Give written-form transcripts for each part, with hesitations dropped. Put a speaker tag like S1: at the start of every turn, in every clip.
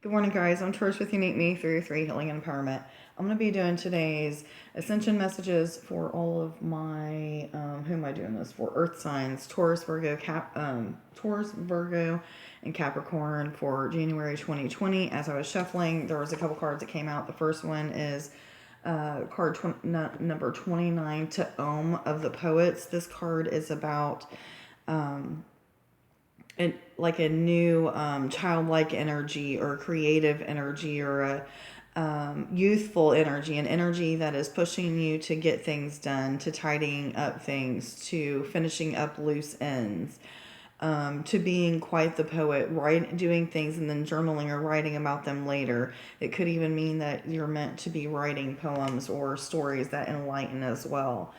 S1: Good morning, guys. I'm Taurus with Unique Me through 3 Healing and Empowerment. I'm going to be doing today's ascension messages for all of my, who am I doing this for? Earth signs, Taurus, Virgo, and Capricorn for January 2020. As I was shuffling, there was a couple cards that came out. The first one is number 29, to Ohm of the Poets. This card is about like a new childlike energy or creative energy or a youthful energy, an energy that is pushing you to get things done, to tidying up things, to finishing up loose ends, to being quite the poet, doing things and then journaling or writing about them later. It could even mean that you're meant to be writing poems or stories that enlighten as well.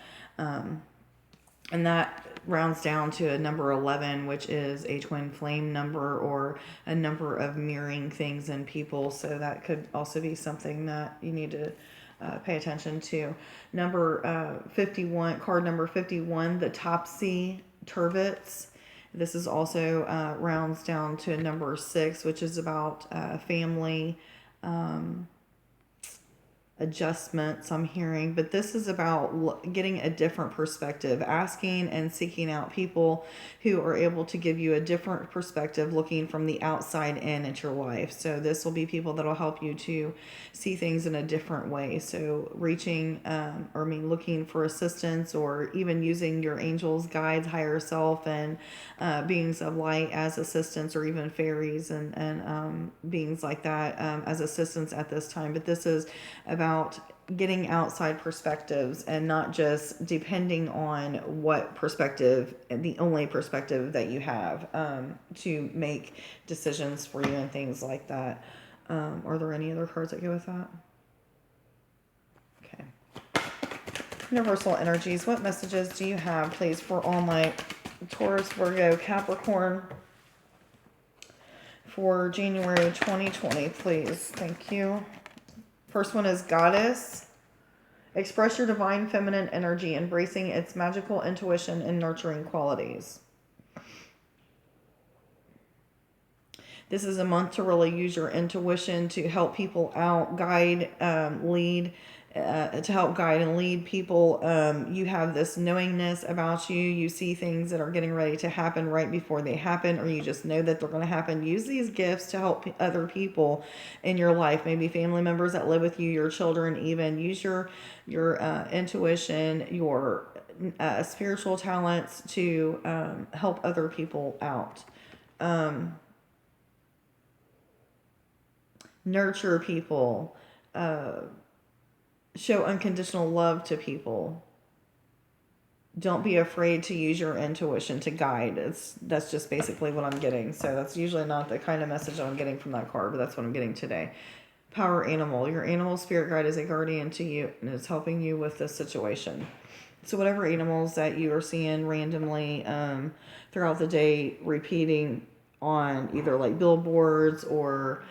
S1: And that rounds down to a number 11, which is a twin flame number or a number of mirroring things in people. So that could also be something that you need to pay attention to. Number 51, card number 51, the Topsy Turvets. This is also rounds down to number 6, which is about family adjustments I'm hearing, but this is about getting a different perspective, asking and seeking out people who are able to give you a different perspective, looking from the outside in at your life. So this will be people that will help you to see things in a different way. So looking for assistance, or even using your angels, guides, higher self, and beings of light as assistants, or even fairies and beings like that as assistants at this time. But this is about getting outside perspectives and not just depending on what perspective, the only perspective that you have to make decisions for you and things like that. Are there any other cards that go with that? Okay. Universal energies, what messages do you have, please, for all my Taurus, Virgo, Capricorn for January 2020, please? Thank you. First one is Goddess. Express your divine feminine energy, embracing its magical intuition and nurturing qualities. This is a month to really use your intuition to help people out, lead, to help guide and lead people. You have this knowingness about you. You see things that are getting ready to happen right before they happen, or you just know that they're going to happen. Use these gifts to help other people in your life, maybe family members that live with you, your children even. Use your intuition, your spiritual talents to help other people out. Nurture people. Show unconditional love to people. Don't be afraid to use your intuition to guide. That's just basically what I'm getting. So that's usually not the kind of message I'm getting from that card, but that's what I'm getting today. Power animal. Your animal spirit guide is a guardian to you, and it's helping you with this situation. So whatever animals that you are seeing randomly throughout the day, repeating on either like billboards or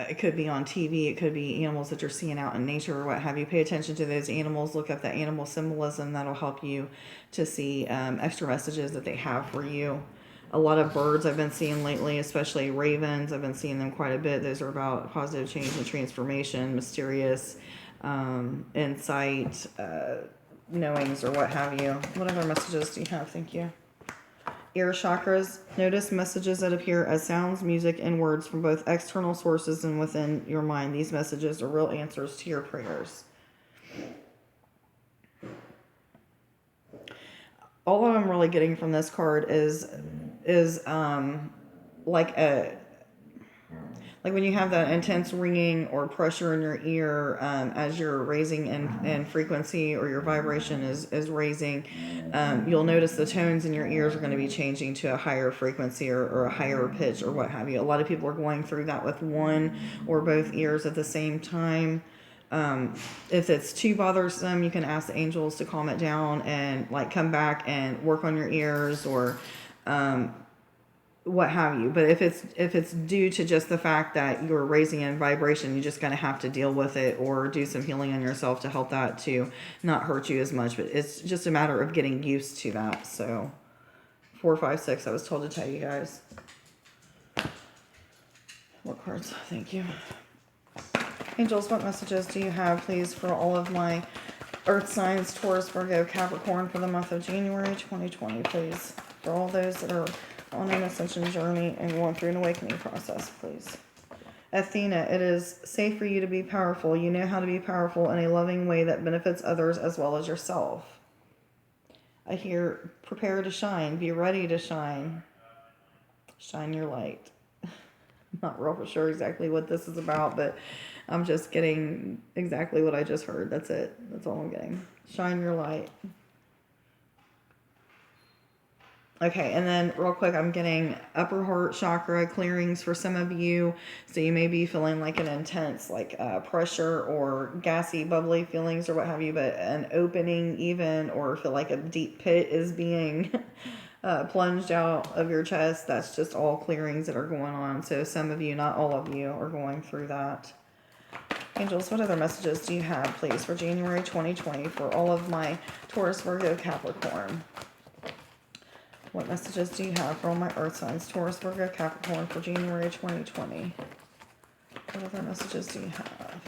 S1: it could be on TV, it could be animals that you're seeing out in nature or what have you. Pay attention to those animals, look up the animal symbolism. That'll help you to see extra messages that they have for you. A lot of birds I've been seeing lately, especially ravens. I've been seeing them quite a bit. Those are about positive change and transformation, mysterious insight, knowings, or what have you. What other messages do you have? Thank you. Ear chakras. Notice messages that appear as sounds, music, and words from both external sources and within your mind. These messages are real answers to your prayers. All I'm really getting from this card is like when you have that intense ringing or pressure in your ear as you're raising in frequency, or your vibration is raising, you'll notice the tones in your ears are going to be changing to a higher frequency or a higher pitch or what have you. A lot of people are going through that with one or both ears at the same time. If it's too bothersome, you can ask the angels to calm it down and like come back and work on your ears or what have you. But if it's due to just the fact that you're raising in vibration, you're just going to have to deal with it or do some healing on yourself to help that to not hurt you as much. But it's just a matter of getting used to that. So 4, 5, 6, I was told to tell you guys. More cards. Thank you. Angels, what messages do you have, please, for all of my Earth signs, Taurus, Virgo, Capricorn, for the month of January 2020, please? For all those that are on an ascension journey and going through an awakening process, please. Athena, it is safe for you to be powerful. You know how to be powerful in a loving way that benefits others as well as yourself. I hear, prepare to shine. Be ready to shine. Shine your light. I'm not real sure exactly what this is about, but I'm just getting exactly what I just heard. That's it. That's all I'm getting. Shine your light. Okay, and then real quick, I'm getting upper heart chakra clearings for some of you. So you may be feeling like an intense, like pressure or gassy, bubbly feelings or what have you, but an opening even, or feel like a deep pit is being plunged out of your chest. That's just all clearings that are going on. So some of you, not all of you, are going through that. Angels, what other messages do you have, please, for January 2020 for all of my Taurus, Virgo, Capricorn? What messages do you have for all my Earth signs, Taurus, Virgo, Capricorn, for January 2020? What other messages do you have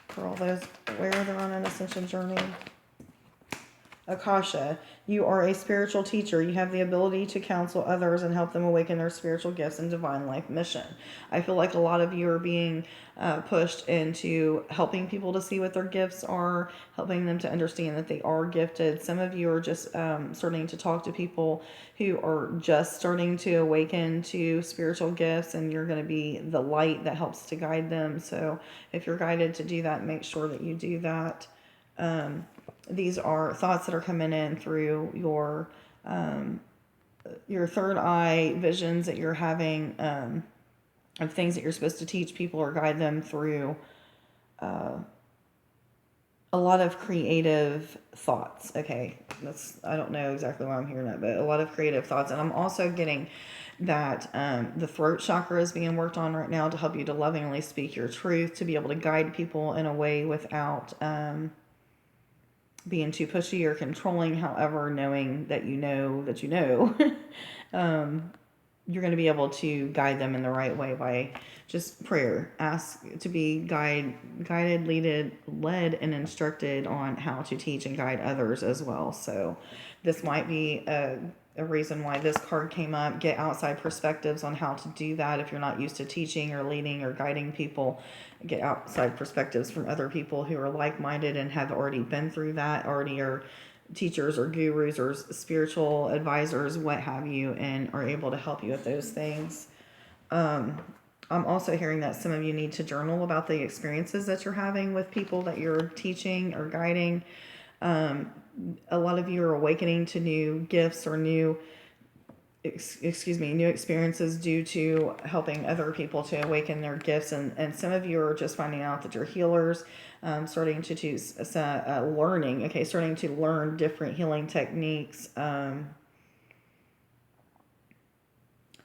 S1: for all those where they're on an ascension journey? Akasha, you are a spiritual teacher. You have the ability to counsel others and help them awaken their spiritual gifts and divine life mission. I feel like a lot of you are being pushed into helping people to see what their gifts are, helping them to understand that they are gifted. Some of you are just starting to talk to people who are just starting to awaken to spiritual gifts, and you're going to be the light that helps to guide them. So if you're guided to do that, make sure that you do that. These are thoughts that are coming in through your third eye visions that you're having of things that you're supposed to teach people or guide them through. A lot of creative thoughts. Okay, I don't know exactly why I'm hearing that, but a lot of creative thoughts. And I'm also getting that the throat chakra is being worked on right now to help you to lovingly speak your truth, to be able to guide people in a way without being too pushy or controlling. However, knowing that you know you're going to be able to guide them in the right way by just prayer. Ask to be guided, led, and instructed on how to teach and guide others as well. So this might be a reason why this card came up. Get outside perspectives on how to do that. If you're not used to teaching or leading or guiding people, get outside perspectives from other people who are like-minded and have already been through that, already are teachers or gurus or spiritual advisors, what have you, and are able to help you with those things. I'm also hearing that some of you need to journal about the experiences that you're having with people that you're teaching or guiding. A lot of you are awakening to new gifts or new experiences due to helping other people to awaken their gifts. And some of you are just finding out that you're healers, starting to learn different healing techniques.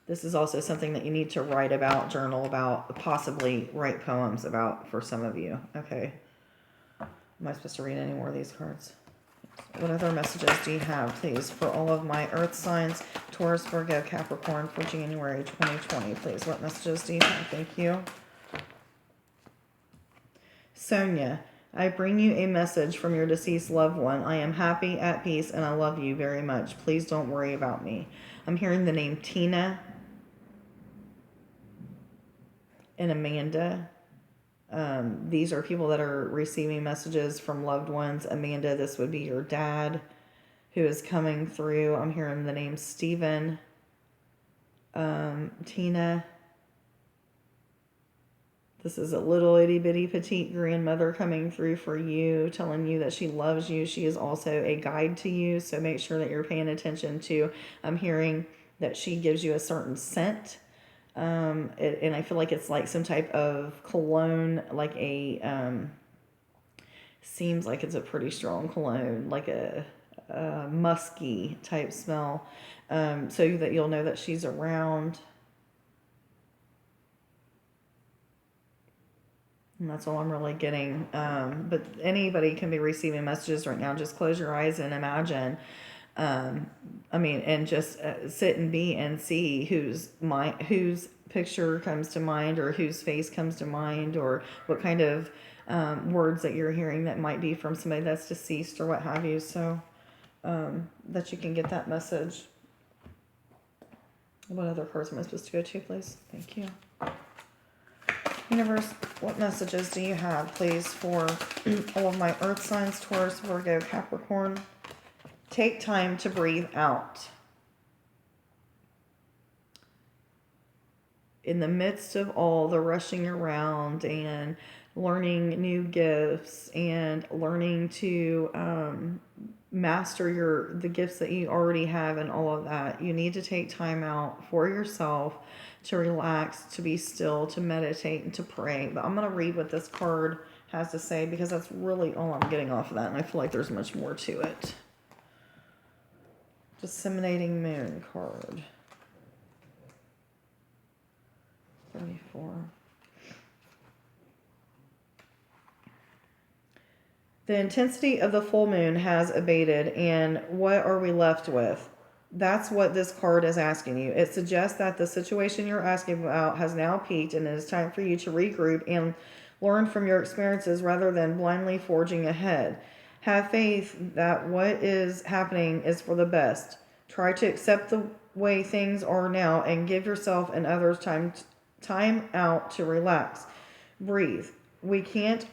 S1: This is also something that you need to write about, journal about, possibly write poems about for some of you. Okay. Am I supposed to read any more of these cards? What other messages do you have, please, for all of my Earth signs, Taurus, Virgo, Capricorn, for January 2020, please? What messages do you have? Thank you. Sonia, I bring you a message from your deceased loved one. I am happy, at peace, and I love you very much. Please don't worry about me. I'm hearing the name Tina and Amanda. These are people that are receiving messages from loved ones. Amanda, this would be your dad who is coming through. I'm hearing the name Stephen. Tina, this is a little itty bitty petite grandmother coming through for you, telling you that she loves you. She is also a guide to you, so make sure that you're paying attention to. I'm hearing that she gives you a certain scent. And I feel like it's like some type of cologne, like seems like it's a pretty strong cologne, like a musky type smell, so that you'll know that she's around. And that's all I'm really getting. But anybody can be receiving messages right now. Just close your eyes and imagine I mean, and just sit and be and see whose picture comes to mind, or whose face comes to mind, or what kind of words that you're hearing that might be from somebody that's deceased or what have you. So that you can get that message. What other cards am I supposed to go to, please? Thank you. Universe, what messages do you have, please, for all of my earth signs, Taurus, Virgo, Capricorn? Take time to breathe out. In the midst of all the rushing around and learning new gifts and learning to master the gifts that you already have and all of that, you need to take time out for yourself to relax, to be still, to meditate, and to pray. But I'm going to read what this card has to say, because that's really all I'm getting off of that, and I feel like there's much more to it. Disseminating Moon card. 34. The intensity of the full moon has abated, and what are we left with? That's what this card is asking you. It suggests that the situation you're asking about has now peaked, and it is time for you to regroup and learn from your experiences rather than blindly forging ahead. Have faith that what is happening is for the best. Try to accept the way things are now and give yourself and others time out to relax. Breathe. We can't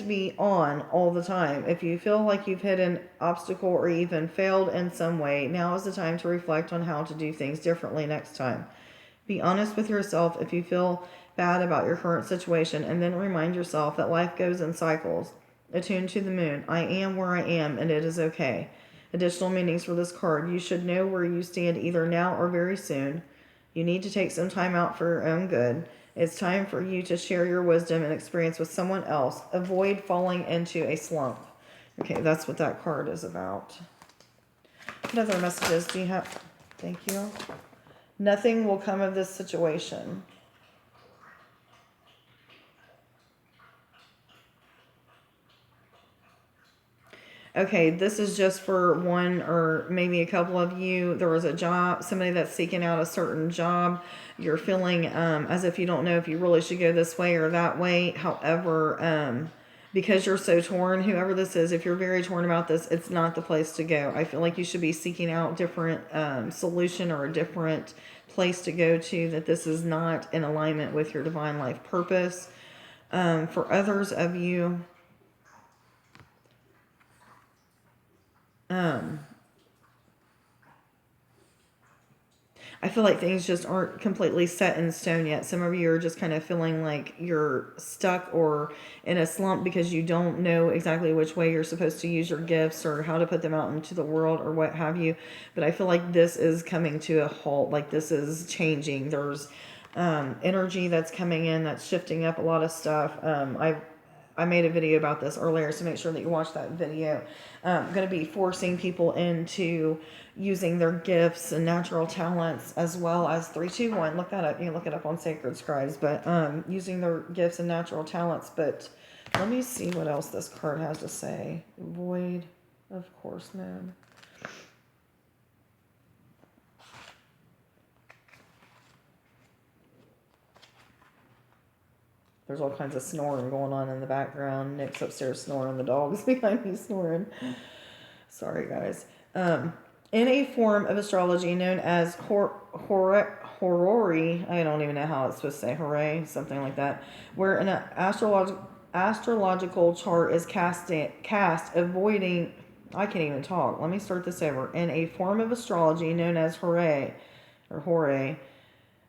S1: be on all the time. If you feel like you've hit an obstacle or even failed in some way, now is the time to reflect on how to do things differently next time. Be honest with yourself if you feel bad about your current situation, and then remind yourself that life goes in cycles. Attune to the moon. I am where I am, and it is okay. Additional meanings for this card. You should know where you stand either now or very soon. You need to take some time out for your own good. It's time for you to share your wisdom and experience with someone else. Avoid falling into a slump. Okay, that's what that card is about. What other messages do you have? Thank you. Nothing will come of this situation. Okay, this is just for one or maybe a couple of you. There was a job, somebody that's seeking out a certain job. You're feeling as if you don't know if you really should go this way or that way. However, because you're so torn, whoever this is, if you're very torn about this, it's not the place to go. I feel like you should be seeking out different solution or a different place to go to, that this is not in alignment with your divine life purpose. For others of you, I feel like things just aren't completely set in stone yet. Some of you are just kind of feeling like you're stuck or in a slump because you don't know exactly which way you're supposed to use your gifts or how to put them out into the world or what have you. But I feel like this is coming to a halt. Like this is changing. There's energy that's coming in that's shifting up a lot of stuff. I made a video about this earlier, so make sure that you watch that video. I'm going to be forcing people into using their gifts and natural talents, as well as 321. Look that up. You can look it up on Sacred Scribes, but using their gifts and natural talents. But let me see what else this card has to say. Void, of course, man. There's all kinds of snoring going on in the background. Nick's upstairs snoring. The dog's behind me snoring. Sorry, guys. In a form of astrology known as horary, I don't even know how it's supposed to say, hooray, something like that, where an astrological chart is cast avoiding, I can't even talk. Let me start this over. In a form of astrology known as hooray,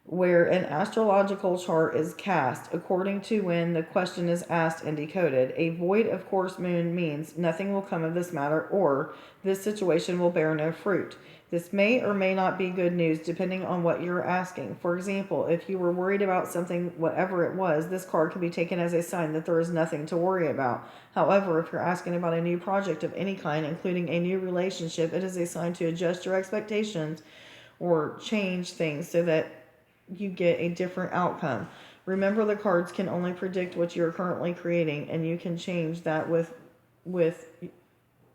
S1: where an astrological chart is cast according to when the question is asked and decoded. A void of course moon means nothing will come of this matter, or this situation will bear no fruit. This may or may not be good news depending on what you're asking. For example, if you were worried about something, whatever it was, this card can be taken as a sign that there is nothing to worry about. However, if you're asking about a new project of any kind, including a new relationship, it is a sign to adjust your expectations or change things so that you get a different outcome. Remember, the cards can only predict what you're currently creating, and you can change that with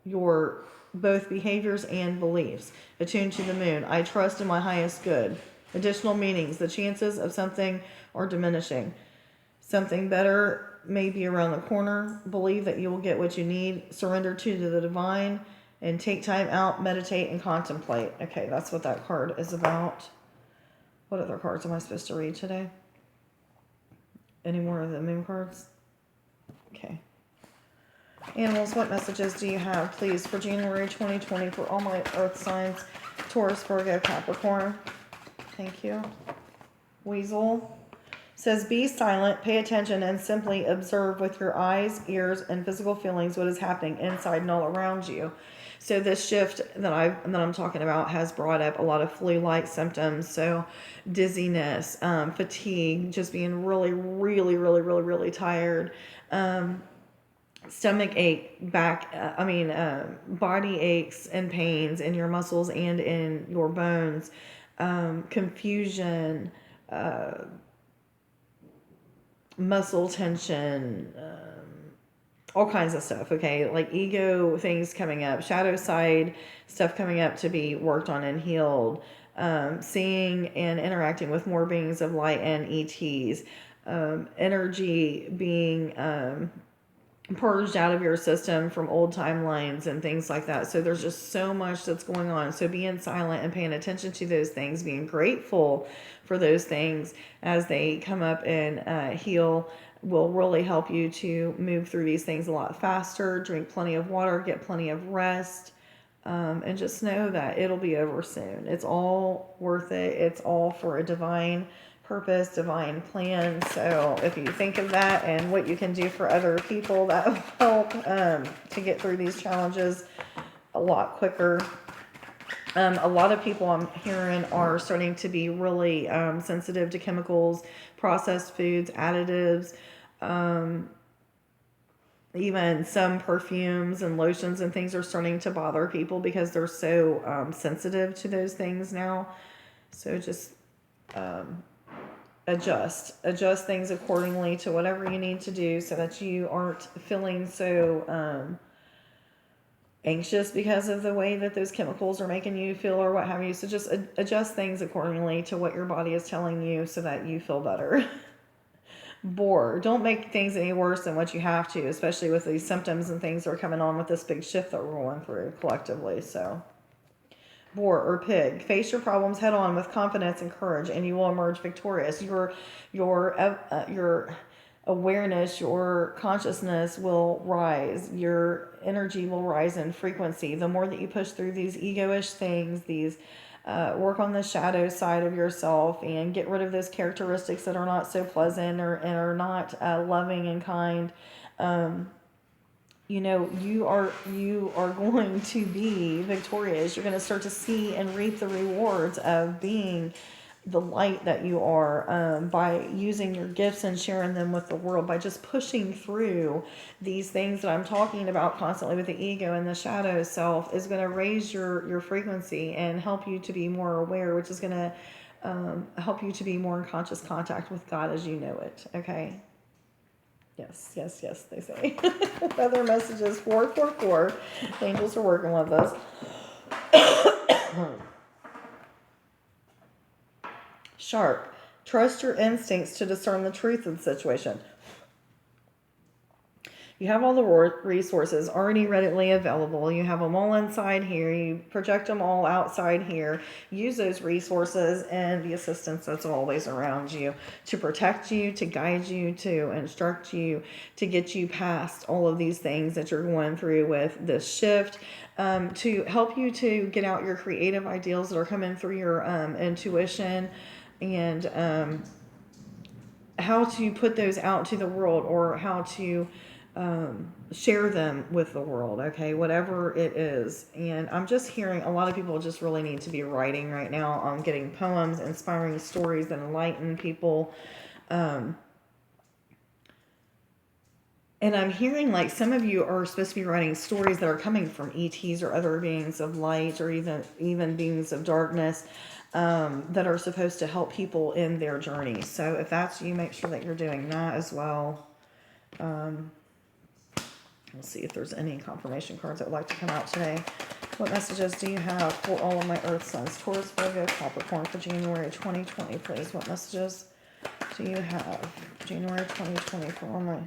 S1: your both behaviors and beliefs. Attuned to the moon. I trust in my highest good. Additional meanings. The chances of something are diminishing. Something better may be around the corner. Believe that you will get what you need. Surrender to the divine. And take time out, meditate, and contemplate. Okay, that's what that card is about. What other cards am I supposed to read today? Any more of the moon cards? Okay. Animals, what messages do you have, please, for January 2020 for all my earth signs? Taurus, Virgo, Capricorn. Thank you. Weasel says, be silent, pay attention, and simply observe with your eyes, ears, and physical feelings what is happening inside and all around you. So this shift that I'm talking about has brought up a lot of flu-like symptoms. So dizziness, fatigue, just being really, really, really, really, really tired. Stomach ache, body aches and pains in your muscles and in your bones. Confusion, muscle tension, all kinds of stuff, okay? Like ego things coming up, shadow side stuff coming up to be worked on and healed, seeing and interacting with more beings of light and ETs, energy being purged out of your system from old timelines and things like that. So there's just so much that's going on. So being silent and paying attention to those things, being grateful for those things as they come up and heal, will really help you to move through these things a lot faster. Drink plenty of water, get plenty of rest, and just know that it'll be over soon. It's all worth it. It's all for a divine purpose, divine plan. So if you think of that and what you can do for other people, that will help to get through these challenges a lot quicker. A lot of people I'm hearing are starting to be really sensitive to chemicals, processed foods, additives, even some perfumes and lotions and things are starting to bother people because they're so sensitive to those things now. So just adjust things accordingly to whatever you need to do so that you aren't feeling so anxious because of the way that those chemicals are making you feel or what have you. So just adjust things accordingly to what your body is telling you so that you feel better. Boar, don't make things any worse than what you have to, especially with these symptoms and things that are coming on with this big shift that we're going through collectively. So boar or pig, face your problems head on with confidence and courage, and you will emerge victorious. Your awareness, your consciousness will rise. Your energy will rise in frequency. The more that you push through these ego-ish things, these work on the shadow side of yourself and get rid of those characteristics that are not so pleasant and are not loving and kind. You are going to be victorious. You're going to start to see and reap the rewards of being the light that you are, by using your gifts and sharing them with the world, by just pushing through these things that I'm talking about constantly with the ego and the shadow self, is going to raise your frequency and help you to be more aware, which is going to help you to be more in conscious contact with God as you know it. Okay. Yes, they say. Other messages, 444. The angels are working with us. Shark, trust your instincts to discern the truth of the situation. You have all the resources already readily available. You have them all inside here. You project them all outside here. Use those resources and the assistance that's always around you to protect you, to guide you, to instruct you, to get you past all of these things that you're going through with this shift, to help you to get out your creative ideals that are coming through your intuition, and how to put those out to the world, or how to share them with the world, okay, whatever it is. And I'm just hearing a lot of people just really need to be writing right now on getting poems, inspiring stories that enlighten people. And I'm hearing like some of you are supposed to be writing stories that are coming from ETs or other beings of light, or even beings of darkness, that are supposed to help people in their journey. So if that's you, make sure that you're doing that as well. We'll see if there's any confirmation cards that would like to come out today. What messages do you have for all of my Earth signs? Taurus, Virgo, Capricorn for January 2020, please. What messages do you have January 2020 for all my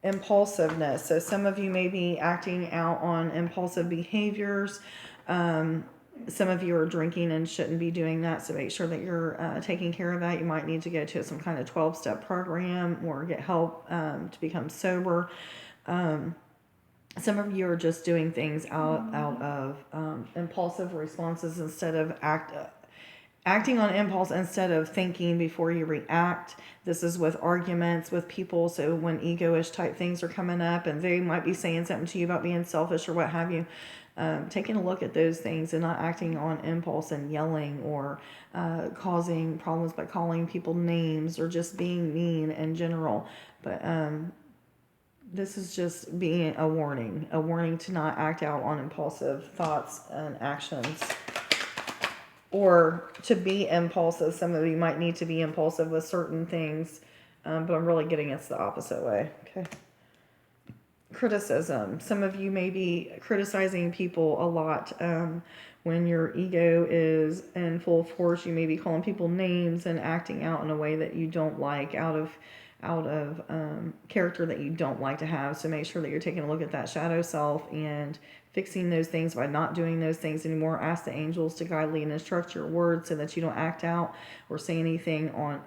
S1: impulsiveness? So some of you may be acting out on impulsive behaviors. Some of you are drinking and shouldn't be doing that, so make sure that you're taking care of that. You might need to go to some kind of 12-step program or get help to become sober. Some of you are just doing things out of impulsive responses instead of acting on impulse instead of thinking before you react. This is with arguments with people. So when ego-ish type things are coming up and they might be saying something to you about being selfish or what have you, taking a look at those things and not acting on impulse and yelling or causing problems by calling people names or just being mean in general. But this is just being a warning to not act out on impulsive thoughts and actions. Or to be impulsive. Some of you might need to be impulsive with certain things, but I'm really getting it's the opposite way. Okay. Criticism. Some of you may be criticizing people a lot. When your ego is in full force, you may be calling people names and acting out in a way that you don't like, out of character that you don't like to have. So make sure that you're taking a look at that shadow self and fixing those things by not doing those things anymore. Ask the angels to guide, lead, and instruct your words so that you don't act out or say anything on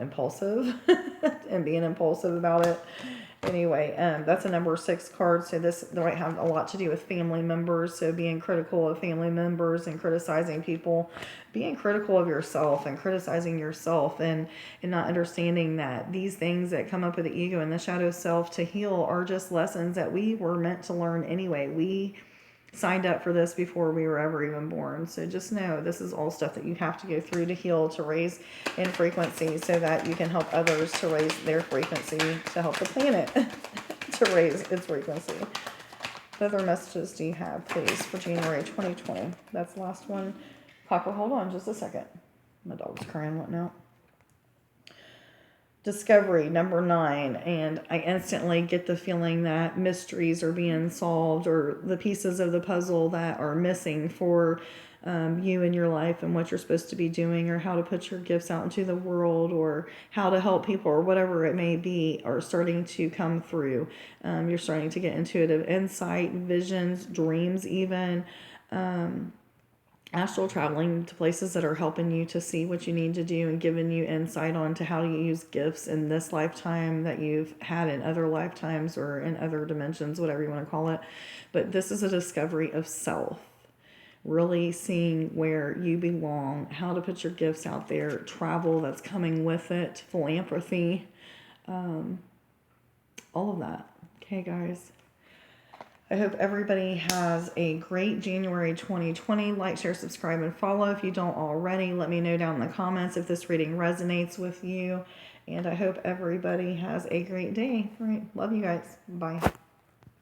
S1: impulsive and being impulsive about it. Anyway, that's a number 6 card. So this might have a lot to do with family members. So being critical of family members and criticizing people, being critical of yourself and criticizing yourself and not understanding that these things that come up with the ego and the shadow self to heal are just lessons that we were meant to learn anyway. We signed up for this before we were ever even born. So just know this is all stuff that you have to go through to heal, to raise in frequency so that you can help others to raise their frequency, to help the planet to raise its frequency. What other messages do you have, please, for January 2020? That's the last one. Copper, hold on just a second. My dog's crying, whatnot. Discovery, number 9, and I instantly get the feeling that mysteries are being solved or the pieces of the puzzle that are missing for you in your life and what you're supposed to be doing or how to put your gifts out into the world or how to help people or whatever it may be are starting to come through. You're starting to get intuitive insight, visions, dreams even. Astral traveling to places that are helping you to see what you need to do and giving you insight on to how to use gifts in this lifetime that you've had in other lifetimes or in other dimensions, whatever you want to call it. But this is a discovery of self. Really seeing where you belong, how to put your gifts out there, travel that's coming with it, philanthropy, all of that. Okay, guys. I hope everybody has a great January 2020. Like, share, subscribe, and follow. If you don't already, let me know down in the comments if this reading resonates with you. And I hope everybody has a great day. All right. Love you guys. Bye.